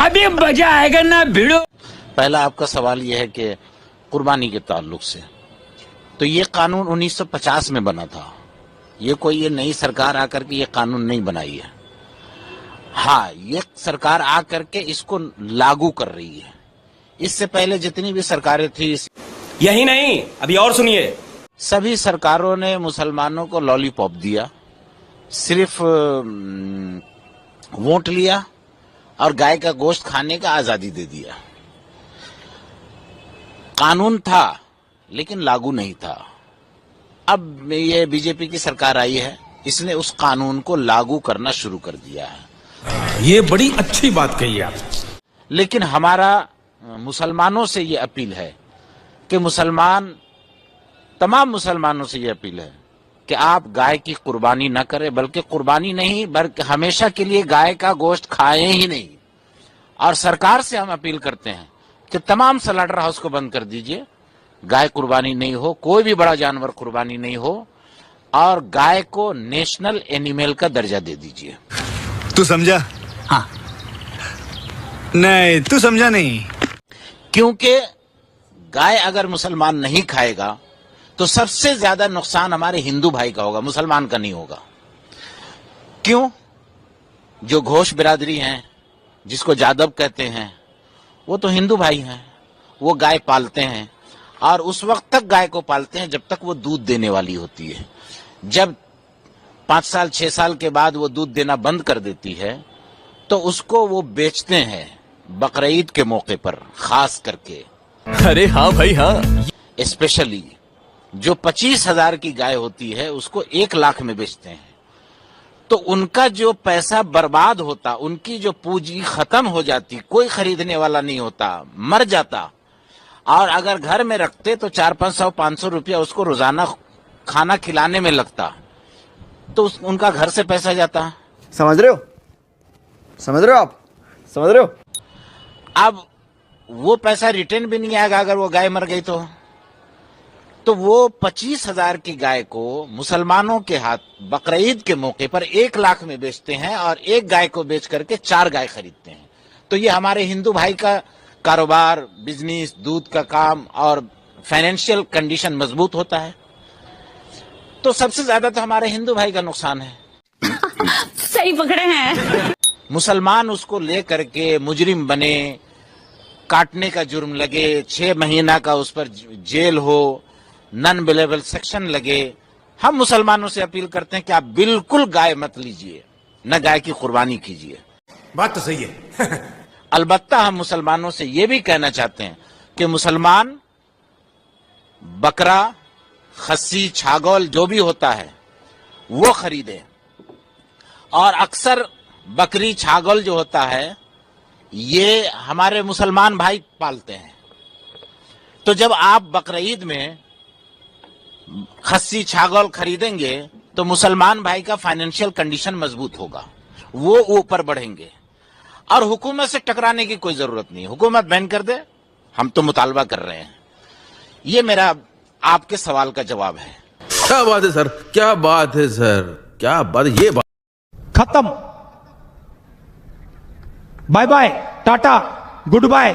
अभी मजा आएगा ना भिड़ो। पहला आपका सवाल यह है कि कुर्बानी के ताल्लुक से, तो ये कानून 1950 में बना था। ये नई सरकार आकर के ये कानून नहीं बनाई है। हाँ, ये सरकार आकर के इसको लागू कर रही है। इससे पहले जितनी भी सरकारें थी, यही नहीं, अभी और सुनिए, सभी सरकारों ने मुसलमानों को लॉलीपॉप दिया, सिर्फ वोट लिया और गाय का गोश्त खाने का आजादी दे दिया। कानून था लेकिन लागू नहीं था। अब ये बीजेपी की सरकार आई है, इसने उस कानून को लागू करना शुरू कर दिया है। ये बड़ी अच्छी बात कही आप। लेकिन हमारा मुसलमानों से ये अपील है कि तमाम मुसलमानों से ये अपील है कि आप गाय की कुर्बानी न करें, बल्कि कुर्बानी नहीं बल्कि हमेशा के लिए गाय का गोश्त खाएं ही नहीं। और सरकार से हम अपील करते हैं कि तमाम स्लॉटर हाउस को बंद कर दीजिए, गाय कुर्बानी नहीं हो, कोई भी बड़ा जानवर कुर्बानी नहीं हो, और गाय को नेशनल एनिमल का दर्जा दे दीजिए। तू समझा? हाँ। नहीं, तू समझा नहीं। क्योंकि गाय अगर मुसलमान नहीं खाएगा तो सबसे ज्यादा नुकसान हमारे हिंदू भाई का होगा, मुसलमान का नहीं होगा। क्यों? जो घोष बिरादरी हैं, जिसको जादव कहते हैं, वो तो हिंदू भाई हैं। वो गाय पालते हैं और उस वक्त तक गाय को पालते हैं जब तक वो दूध देने वाली होती है। जब 5 साल 6 साल के बाद वो दूध देना बंद कर देती है तो उसको वो बेचते हैं बकरीद के मौके पर, खास करके। अरे हाँ भाई हाँ। स्पेशली जो 25,000 की गाय होती है उसको 1 लाख में बेचते हैं। तो उनका जो पैसा बर्बाद होता, उनकी जो पूंजी खत्म हो जाती, कोई खरीदने वाला नहीं होता, मर जाता। और अगर घर में रखते तो 400-500 रुपया उसको रोजाना खाना खिलाने में लगता, तो उनका घर से पैसा जाता। समझ रहे हो? समझ रहे हो आप? समझ रहे हो? अब वो पैसा रिटर्न भी नहीं आएगा अगर वो गाय मर गई तो वो 25,000 की गाय को मुसलमानों के हाथ बकरीद के मौके पर 1 लाख में बेचते हैं और एक गाय को बेच करके 4 गाय खरीदते हैं। तो ये हमारे हिंदू भाई का कारोबार, बिजनेस, दूध का काम और फाइनेंशियल कंडीशन मजबूत होता है। तो सबसे ज्यादा तो हमारे हिंदू भाई का नुकसान है। सही पकड़े हैं। मुसलमान उसको लेकर के मुजरिम बने, काटने का जुर्म लगे, 6 महीना का उस पर जेल हो, नॉन अवेलेबल सेक्शन लगे। हम मुसलमानों से अपील करते हैं कि आप बिल्कुल गाय मत लीजिए, न गाय की कुर्बानी कीजिए। बात तो सही है। अलबत्ता हम मुसलमानों से ये भी कहना चाहते हैं कि मुसलमान बकरा, खस्सी, छागल जो भी होता है वो खरीदे। और अक्सर बकरी, छागल जो होता है ये हमारे मुसलमान भाई पालते हैं। तो जब आप बकरीद में खस्सी, छागल खरीदेंगे तो मुसलमान भाई का फाइनेंशियल कंडीशन मजबूत होगा, वो ऊपर बढ़ेंगे। और हुकूमत से टकराने की कोई जरूरत नहीं, हुकूमत बैन कर दे, हम तो मुतालबा कर रहे हैं। ये मेरा आपके सवाल का जवाब है। क्या बात है सर, क्या बात है सर, क्या बात, ये बात खत्म। Bye bye, tata, good bye.